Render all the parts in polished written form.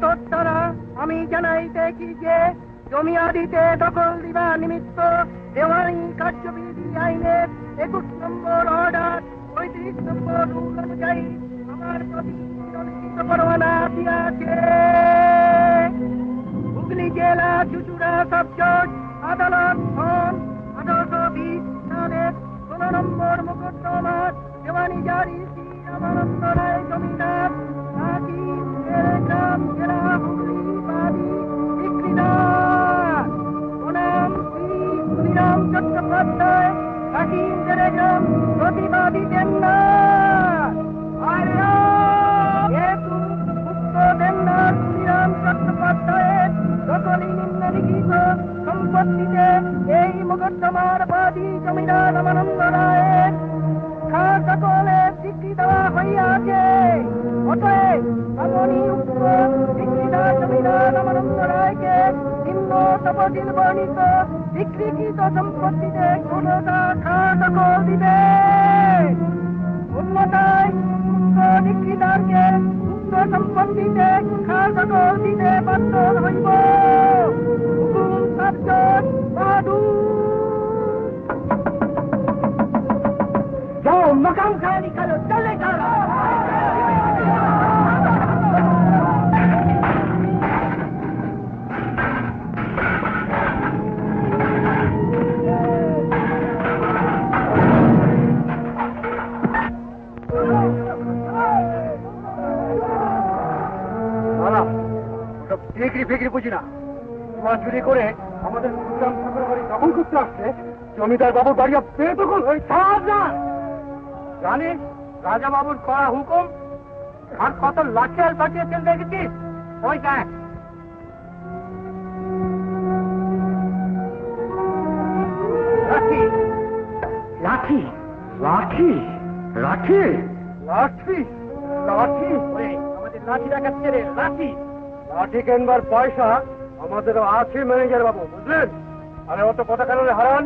তদ্বারা আমি জানাইতেছি যে জমি আদিতে দখল দিবা নিমিত্ত দেওয়ানি কার্যবিধি আইনের 21 নম্বর অর্ডার 35 নম্বর রুল অনুযায়ী আমার প্রতি লিখিত পরোয়ানা দিয়াছে। হুগলি জেলা চুচুড়া সাবজজ আদালত 1820 সালের 16 নম্বর মোকদ্দমা দেওয়ানি জারি শ্রী রামানন্দ রায় জমিদার লাঠি গ্রাম জেলা হুগলি বাদী বিক্রিদার বনাম শ্রী ক্ষুদিরাম চট্টোপাধ্যায় লাঠি গ্রাম প্রতিবাদী টেন্ডার যেহেতু উক্ত টেন্ডার ক্ষুদিরাম চট্টোপাধ্যায়ের সকলই নিম্নলিখিত সম্পত্তিতে এই মোকদ্দমার বাদী জমিদার রামানন্দ রায়ের সকলের স্বীকৃতি দেওয়া হইয়াছে। অতএব আপনি উক্ত স্বীকৃতার জমিদার রামানন্দ রায়কে নিম্ন তপশিল বর্ণিত স্বীকৃত সম্পত্তিতে কোনটা দখল দিবে। অন্যথায় উক্ত স্বীকৃতারকে উক্ত সম্পত্তিতে দখল দিতে বাধ্য হইব। হুকুম সাবজজ বাহাদুর। जाओ मकाम खा निकालो, चले जाओ। ফিক্রি বুঝি না, তোমার চুরি করে আমাদের সুগ্রাম ঠাকুর বাড়ি দখল করতে আসছে। জমিদার বাবুর বাড়ি বেদখল হয়ে জানিস রাজা বাবুর করা হুকুম আর কত লাঠিয়াল পাঠিয়েছেন দেখেছিস? ওই দেখ। লাঠি লাঠি লাঠি লাঠি লাঠি লাঠি আমাদের লাঠি দেখাচ্ছে রে। লাঠি লাঠি কেনবার পয়সা আমাদেরও আছে ম্যানেজার বাবু, বুঝলেন? আরে অত কথা কেন হারান?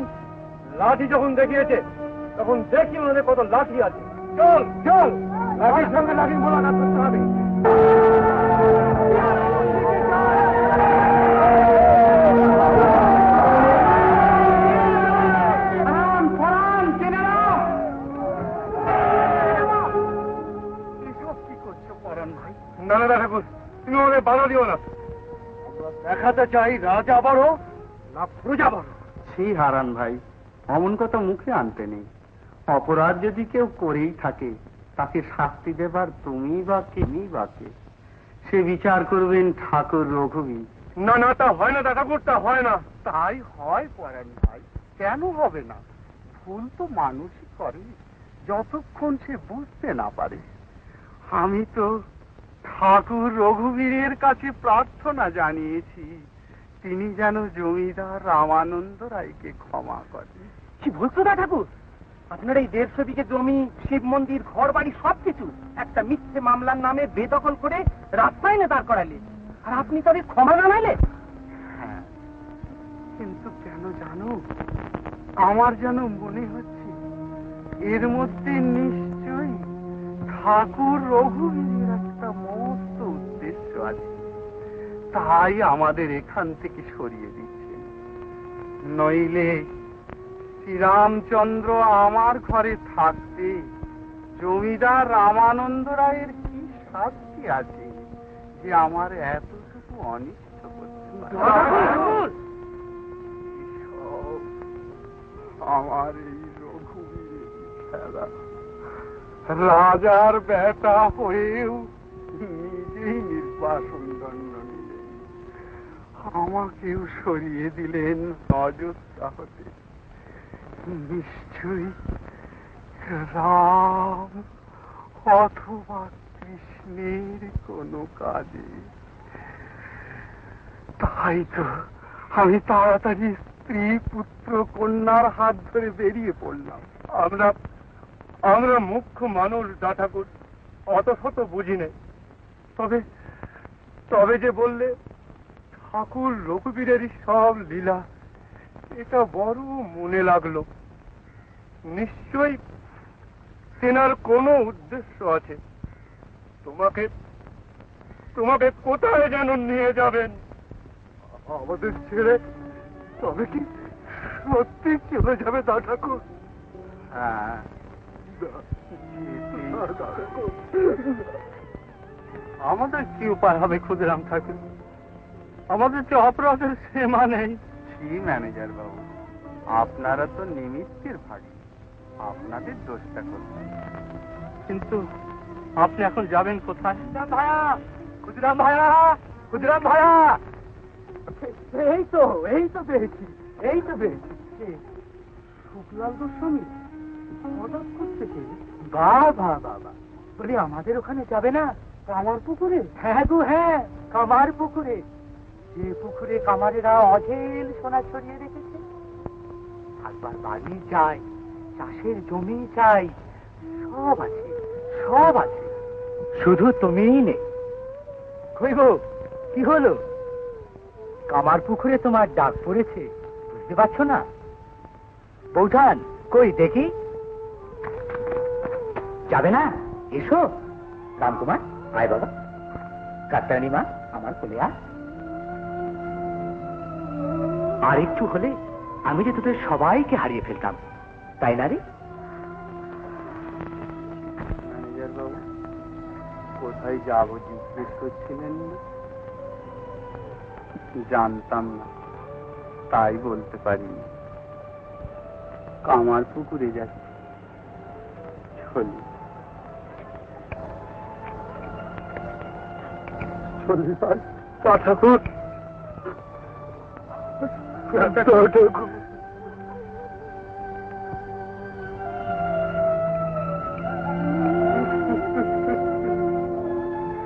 লাঠি যখন দেখিয়েছে তখন দেখি ওনাদের কত লাঠি আছে। চল চল, লাঠির সঙ্গে লাঠি মোলাকাত করতে হবে। না না ঠাকুর, তুমি আমাদের বাধা দিও না। আমরা দেখাতে চাই রাজা বড় না প্রজা বড়। সেই হারান ভাই, অমন কথা মুখে আনতে নেই। অপরাধ যদি কেউ করেই থাকে তাকে শাস্তি দেবার তুমি বা কেমি বাকে, সে বিচার করবেন ঠাকুর রঘুবীর। না না, তা হয় না ঠাকুর, তা হয় না। তাই হয় পরাণ ভাই, কেন হবে না? ভুল তো মানুষই করে যতক্ষণ সে বুঝতে না পারে। আমি তো ঠাকুর রঘুবীরের কাছে প্রার্থনা জানিয়েছি তিনি যেন জমিদার রামানন্দ রায়কে ক্ষমা করেন। কি বলছো না ঠাকুর? আপনার এই 150 বিঘে জমি, শিব মন্দির, ঘর বাড়ি সবকিছু একটা মিথ্যে মামলার নামে বেদখল করে রাস্তায় এনে দাঁড় করালে, আর আপনি তাদের ক্ষমা জানাইলে? হ্যাঁ, কিন্তু কেন জানো, আমার যেন মনে হচ্ছে এর মধ্যে নিশ্চয়ই ঠাকুর রঘুবীরের একটা মস্ত উদ্দেশ্য আছে। তাই আমাদের এখান থেকে সরিয়ে দিচ্ছেন। নইলে শ্রীরামচন্দ্র আমার ঘরে থাকতে জমিদার রামানন্দ রায়ের কি শাস্তি আছে যে আমার এতটুকু অনিষ্ট করতে পারে? আমার এই রঘুবীরের খেলা, রাজার বেটা হয়েও নিজেই নির্বাসন দণ্ড নিলেন, আমাকেও সরিয়ে দিলেন অযোধ্যা হতে। নিশ্চয়ই রাম অথবা কৃষ্ণের কোনো কাজে। তাই তো আমি তাড়াতাড়ি স্ত্রী, পুত্র, কন্যার হাত ধরে বেরিয়ে পড়লাম। আমরা মুখ্য মানুষ দা ঠাকুর, অত শত বুঝি নেই। তবে যে বললে ঠাকুর রঘুবীরেরই সব লীলা, এটা বড় মনে লাগলো। নিশ্চয়ই তেনার কোনো উদ্দেশ্য আছে। তোমাকে কোথায় যেন নিয়ে যাবেন। আমাদের ছেড়ে তবে কি সত্যি চলে যাবে দা ঠাকুর? হ্যাঁ, আমাদের কি উপায় হবে ক্ষুদিরাম ঠাকুর? আমাদের যে অপরাধের সীমা নেই। কি ম্যানেজার বাবু, আপনারা তো নিমিত্তের ভাগী, আপনাদের দোষটা করবেন। কিন্তু আপনি এখন যাবেন কোথায়? ভাইয়া, ক্ষুদিরাম ভাইয়া, ক্ষুদিরাম ভাইয়া! এই তো পেয়েছি। শুক্লাল গোস্বামী হঠাৎ করছে কি? বাবা বলি আমাদের ওখানে যাবে না? কামার পুকুরে? হ্যাঁ গো হ্যাঁ, কামার পুকুরে। যে পুকুরে কামারেরা অঢেল সোনা ছড়িয়ে রেখেছে। একবার বাড়ি চাই, চাষের জমি চাই, সব আছে। শুধু তুমিই নেই। কই গো, কি হলো? কামার পুকুরে তোমার ডাক পড়েছে, বুঝতে পারছো না? বৌঠান কই দেখি। যাবে না? এসো রামকুমার, আয় বাবা। কাত্তায়নী মা, আমার কোলে আয়। আর একটু হলে আমি যে তোদের সবাইকে হারিয়ে ফেলতাম, তাই না রে? ম্যানেজার বাবু, কোথায় যাবো জিজ্ঞেস করছিলেন না? জানতাম না, তাই বলতে পারিনি। কামার পুকুরে যাচ্ছি, চলি। ঠাকুর,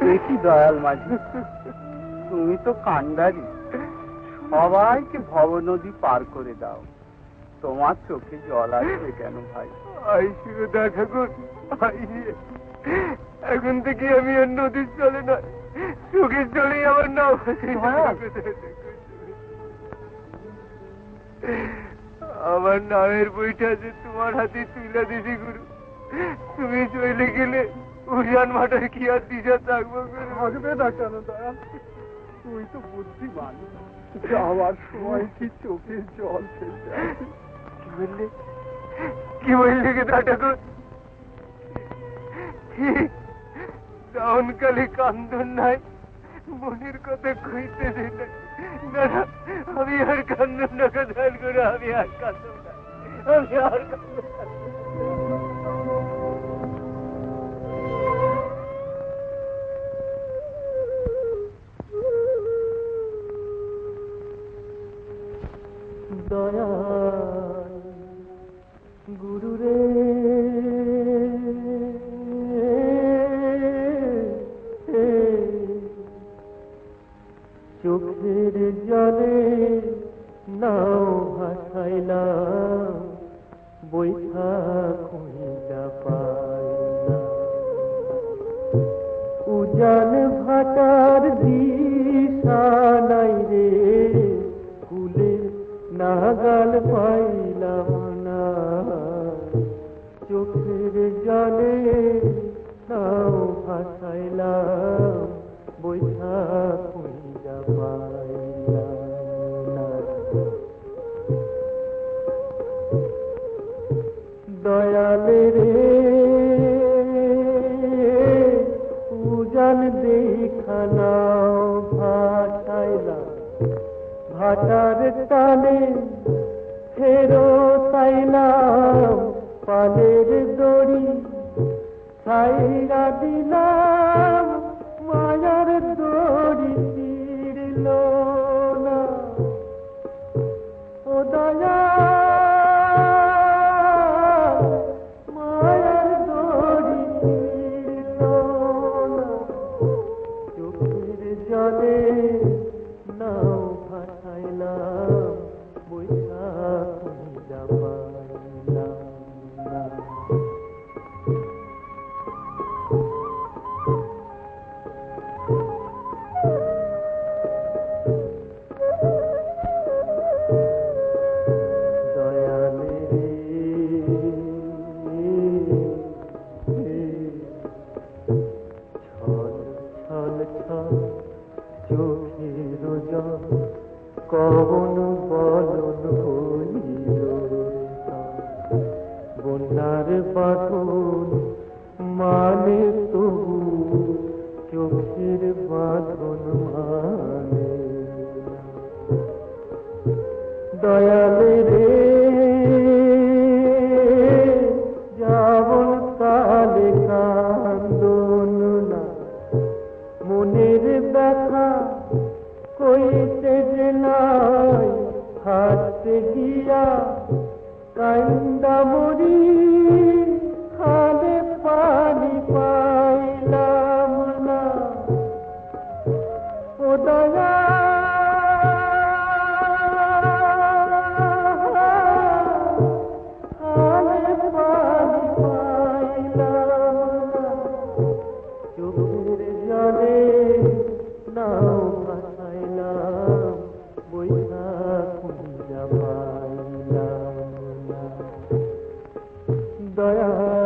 দেখি দয়াল মাঝি, তুমি তো কান্ডারি, সবাইকে ভব নদী পার করে দাও, তোমার চোখে জল আসবে কেন ভাই? ঠাকুর, এখন থেকে আমি আর নদীর চলে না, চোখের চলেই আমার নাম। আমার নামের বইটা যে তোমার হাতে তুলে দিছি গুরু, তুমি চলে গেলে উড়িয়ান মাটার কি আর দিশা থাকবো? থাকবে না কেন দয়া? তুই তো বুদ্ধিমান, যাওয়ার সময় কি চোখের জল ফেলতে? কি বললে গে ঠাকুর? দাউনকালে কান্দন নাই, মনের কথা কইতে না। আমি আর কান্দন না, কাঁদাল করে আমি আর কান্দন না। দয়াল গুরু রে, চোখের জলে নাও ভাসাইলাম, বৈঠা খুঁজা পাইলাম। উজান ভাটার দিশা নাই রে, কুলে নাগাল পাইলাম না। চোখের জলে নাও ভাসাইলাম, বৈঠা খুঁজা পাইলাম না। দয়ালে রে, উজান দেখানাও ভাসাইলাম, ভাটার টানে ফেরত আইলাম, পালের দড়ি ছাইরা দিলাম, মায়ার দড়ি ছিড়ল না। ও দয়া, মায়ার দড়ি ছিড়ল না। চোখের জলে নাও ভাসাইলাম, বৈঠা খুঁজা পাইলাম না। ব্যথা চোখের জল কবন বলন হইল বন্যার পাথর মানে তবু চোখের বাঁধন মানে দয়ালে রে যাবন তালে কান্দন না মনের ব্যথা কইতে যে নাই হাসতে গিয়া কান্দা মরি খালে পানি পাইলাম না ও দয়া খালে পানি পাইলাম না চোখের জলে নাও ভাসাইলাম বৈশা খুঁজা পাইলাম না দয়া